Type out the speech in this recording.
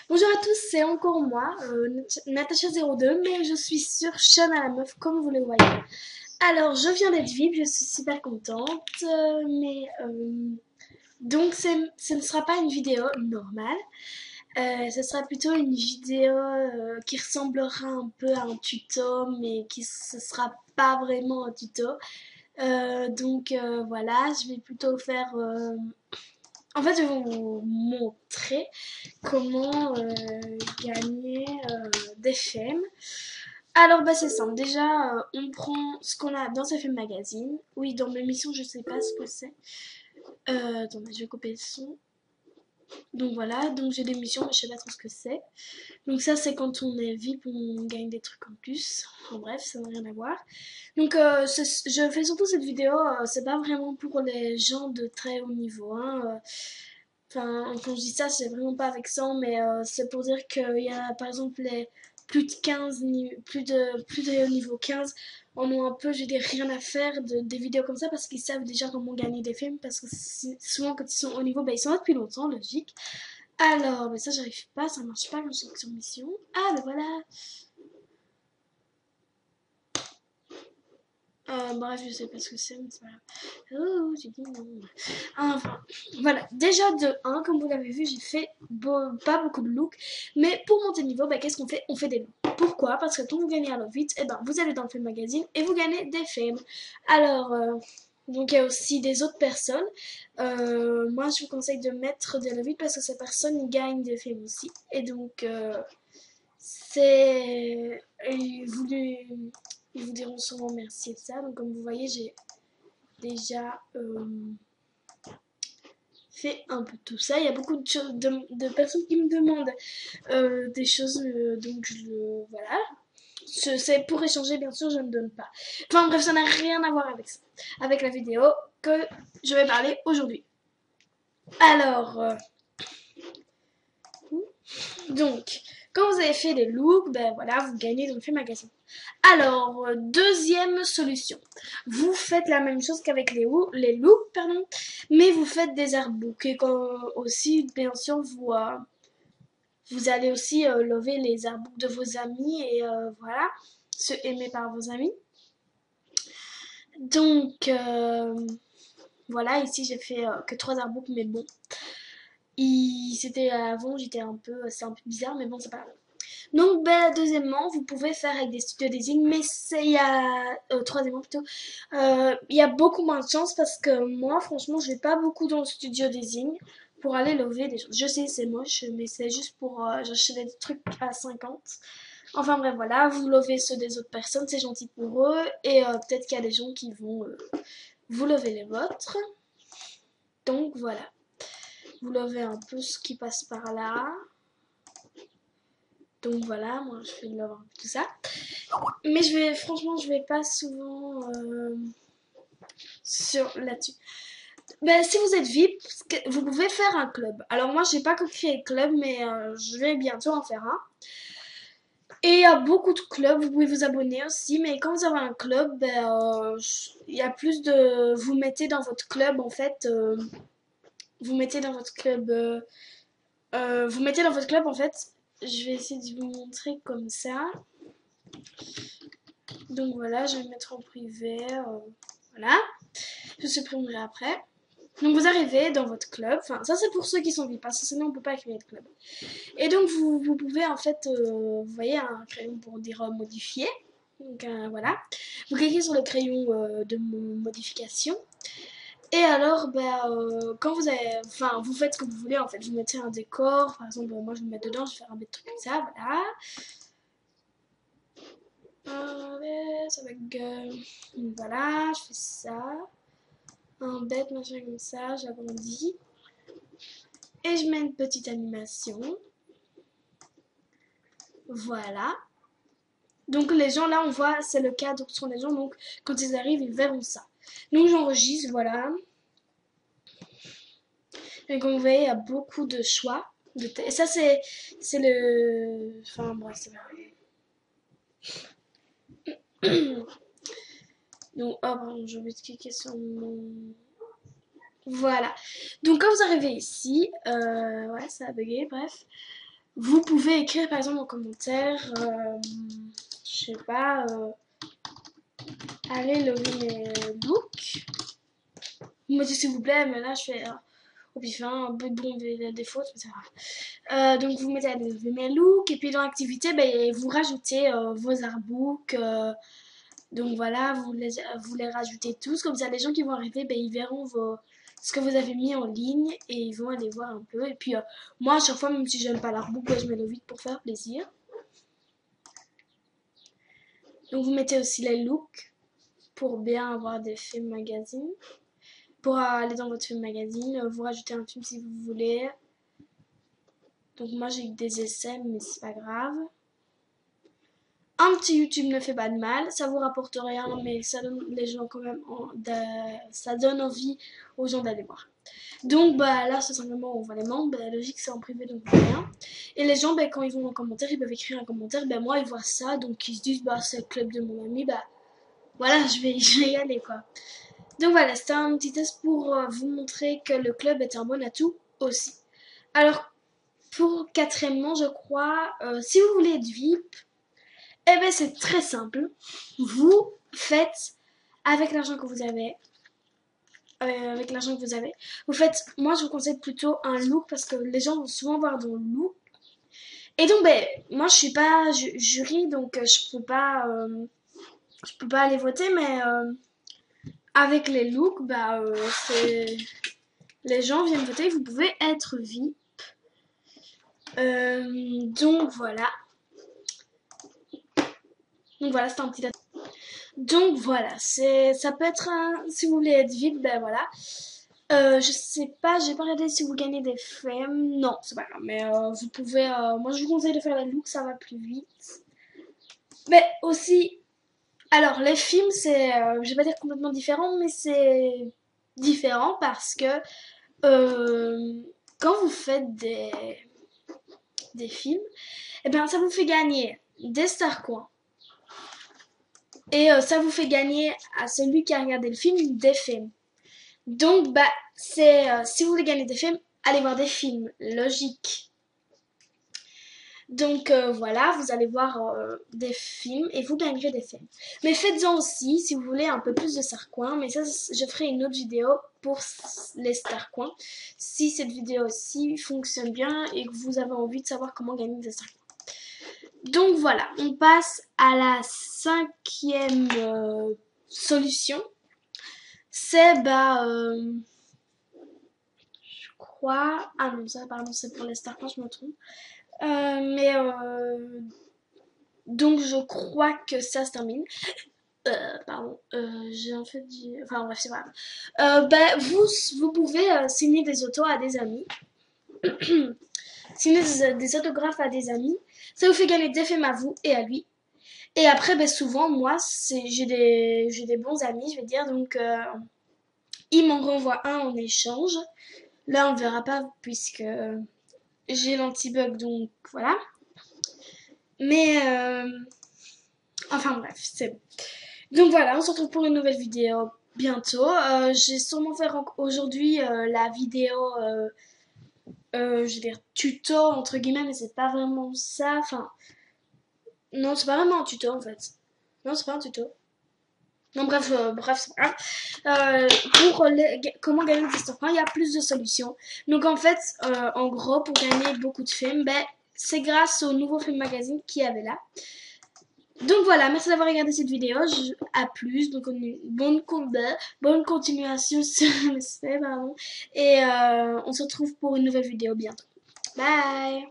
Bonjour à tous, c'est encore moi, Natacha02, mais je suis sur Chaîne à la meuf, comme vous le voyez. Alors, je viens d'être VIP, je suis super contente, donc ce ne sera pas une vidéo normale, ce sera plutôt une vidéo qui ressemblera un peu à un tuto, mais qui ce sera pas vraiment un tuto. Voilà, je vais plutôt faire... En fait, je vais vous montrer comment gagner des femmes. Alors, bah, c'est simple. Déjà, on prend ce qu'on a dans ce film magazine. Oui, dans mes missions, je sais pas ce que c'est. Attendez, je vais couper le son. Donc voilà, donc j'ai des missions, mais je sais pas trop ce que c'est. Donc ça, c'est quand on est VIP, on gagne des trucs en plus. En bref, ça n'a rien à voir. Donc je fais surtout cette vidéo, c'est pas vraiment pour les gens de très haut niveau. Hein, Enfin, quand je dis ça, c'est vraiment pas vexant, mais c'est pour dire qu'il y a par exemple les plus de 15, plus de niveau 15 en ont un peu, je veux dire, rien à faire des vidéos comme ça parce qu'ils savent déjà comment gagner des films. Parce que souvent, quand ils sont au niveau, bah, ils sont là depuis longtemps, logique. Alors, mais ça, j'arrive pas, ça marche pas quand je suis sur mission. Ah, ben voilà. Bref, je sais pas ce que c'est, mais c'est pas grave. Oh, j'ai dit non. Enfin, voilà. Déjà de 1, comme vous l'avez vu, j'ai fait pas beaucoup de looks. Mais pour monter de niveau, bah, qu'est-ce qu'on fait? On fait des looks. Pourquoi? Parce que quand vous gagnez à Love It, eh ben, vous allez dans le Fame Magazine et vous gagnez des fames. Alors, donc il y a aussi des autres personnes. Moi, je vous conseille de mettre des Love It parce que ces personnes gagnent des fames aussi. Et donc, c'est... Ils vous diront souvent merci de ça. Donc, comme vous voyez, j'ai déjà fait un peu tout ça. Il y a beaucoup de personnes qui me demandent des choses, voilà. C'est pour échanger, bien sûr, je ne donne pas. Enfin bref, ça n'a rien à voir avec ça, avec la vidéo que je vais parler aujourd'hui. Alors, donc, quand vous avez fait les looks, ben voilà, vous gagnez dans le fait magazine. Alors, deuxième solution. Vous faites la même chose qu'avec les looks, pardon, mais vous faites des artbooks. Et quand aussi, bien sûr, vous allez aussi lover les artbooks de vos amis et voilà, ceux aimés par vos amis. Donc, voilà, ici j'ai fait que 3 artbooks, mais bon. C'était avant, c'est un peu bizarre, mais bon, c'est pas grave. Donc, ben, deuxièmement, vous pouvez faire avec des studios design, mais il y a, troisièmement plutôt, il y a beaucoup moins de chance parce que moi, franchement, je vais pas beaucoup dans le studio design pour aller lever des choses. Je sais, c'est moche, mais c'est juste pour, j'achète des trucs à 50. Enfin bref, voilà, vous lovez ceux des autres personnes, c'est gentil pour eux, et peut-être qu'il y a des gens qui vont vous lever les vôtres. Donc voilà, vous lovez un peu ce qui passe par là. Donc voilà, moi je fais de love tout ça. Mais franchement, je vais pas souvent sur là-dessus. Ben, si vous êtes VIP, vous pouvez faire un club. Alors moi, j'ai pas créé le club, mais je vais bientôt en faire un. Et il y a beaucoup de clubs, vous pouvez vous abonner aussi, mais quand vous avez un club, ben, il y a plus de... Vous mettez dans votre club, en fait, vous mettez dans votre club, vous mettez dans votre club, en fait, je vais essayer de vous montrer comme ça. Donc voilà, je vais me mettre en privé, voilà, je supprimerai après. Donc vous arrivez dans votre club, enfin ça c'est pour ceux qui sont VIP, parce que sinon on peut pas créer de club. Et donc vous pouvez en fait, vous voyez un crayon pour dire modifier. Donc voilà, vous cliquez sur le crayon de modification. Et alors, quand vous avez, enfin, vous faites ce que vous voulez en fait. Vous mettez un décor, par exemple, moi je vais me mettre dedans, je vais faire un petit truc comme ça, voilà. Ça va voilà, je fais ça. Un bête machin comme ça, j'agrandis. Et je mets une petite animation. Voilà. Donc les gens là, on voit, c'est le cadre sur les gens, donc quand ils arrivent, ils verront ça. Donc j'enregistre, voilà. Et comme vous voyez, il y a beaucoup de choix. Et ça, c'est le... Enfin, bref, c'est pas Donc, oh, pardon, j'ai oublié de cliquer sur mon... Voilà. Donc, quand vous arrivez ici, ouais, ça a bugué, bref. vous pouvez écrire par exemple en commentaire, je sais pas, allez lever mes looks. Vous me dites s'il vous plaît, mais là je fais au pif, un peu bon des fautes, mais c'est grave. Donc vous mettez à lever mes looks, et puis dans l'activité, ben, vous rajoutez vos artbooks. Donc voilà, vous les rajoutez tous, comme ça les gens qui vont arriver, ben, ils verront ce que vous avez mis en ligne et ils vont aller voir un peu. Et puis moi à chaque fois, même si j'aime pas l'artbook, ben, je mets le vide pour faire plaisir. Donc vous mettez aussi les looks pour bien avoir des films magazines. Pour aller dans votre film magazine, vous rajoutez un film si vous voulez. Donc moi j'ai eu des essais, mais c'est pas grave. Un petit YouTube ne fait pas de mal, ça vous rapporte rien, mais ça donne les gens quand même, ça donne envie aux gens d'aller voir. Donc bah là c'est simplement on voit les membres, bah, la logique c'est en privé donc on voit rien. Et les gens bah, quand ils vont en commentaire, ils peuvent écrire un commentaire, bah moi ils voient ça, donc ils se disent bah c'est le club de mon ami, bah voilà je vais y aller quoi. Donc voilà, c'était un petit test pour vous montrer que le club est un bon atout aussi. Alors pour quatrièmement je crois, si vous voulez être VIP, eh bien, c'est très simple. Vous faites avec l'argent que vous avez. Vous faites, moi je vous conseille plutôt un look parce que les gens vont souvent voir dans le look. Et donc, ben, moi je suis pas jury donc je peux pas aller voter, mais avec les looks, bah, les gens viennent voter. Vous pouvez être VIP. Donc voilà. Donc voilà, c'est un petit. Donc voilà, ça peut être si vous voulez être vite, ben voilà. Je sais pas, j'ai pas regardé si vous gagnez des femmes. Non, c'est pas grave, mais vous pouvez. Moi, je vous conseille de faire la look, ça va plus vite. Mais aussi, alors les films, c'est, je vais pas dire complètement différent, mais c'est différent parce que quand vous faites des films, eh bien, ça vous fait gagner des Starcoins. Et ça vous fait gagner à celui qui a regardé le film des films. Donc, bah, si vous voulez gagner des films, allez voir des films, logique. Donc voilà, vous allez voir des films et vous gagnerez des films. Mais faites-en aussi si vous voulez un peu plus de Starcoins. Mais ça, je ferai une autre vidéo pour les Starcoins. Si cette vidéo aussi fonctionne bien et que vous avez envie de savoir comment gagner des Starcoins. Donc voilà, on passe à la cinquième solution. C'est bah je crois, ah non ça pardon c'est pour les Starcoins, je me trompe. Mais donc je crois que ça se termine. Pardon, j'ai en fait dit, enfin bref c'est pas grave. Bah, vous pouvez signer des autos à des amis. Signer des autographes à des amis. Ça vous fait gagner des films à vous et à lui. Et après, ben, souvent, moi, j'ai des bons amis, je vais dire, donc ils m'en renvoient un en échange. Là, on ne verra pas puisque j'ai l'anti-bug, donc voilà. Mais, enfin bref, c'est bon. Donc voilà, on se retrouve pour une nouvelle vidéo bientôt. J'ai sûrement fait aujourd'hui la vidéo, je vais dire tuto entre guillemets, mais c'est pas vraiment ça. Enfin, non, c'est pas vraiment un tuto en fait. Non, c'est pas un tuto. Non, bref, c'est pas grave. Pour comment gagner des Starcoins, il y a plus de solutions. Donc en fait, en gros, pour gagner beaucoup de films, ben, c'est grâce au nouveau film magazine qu'il y avait là. Donc voilà, merci d'avoir regardé cette vidéo. À plus, donc bonne continuation sur le pardon. Et on se retrouve pour une nouvelle vidéo bientôt. Bye!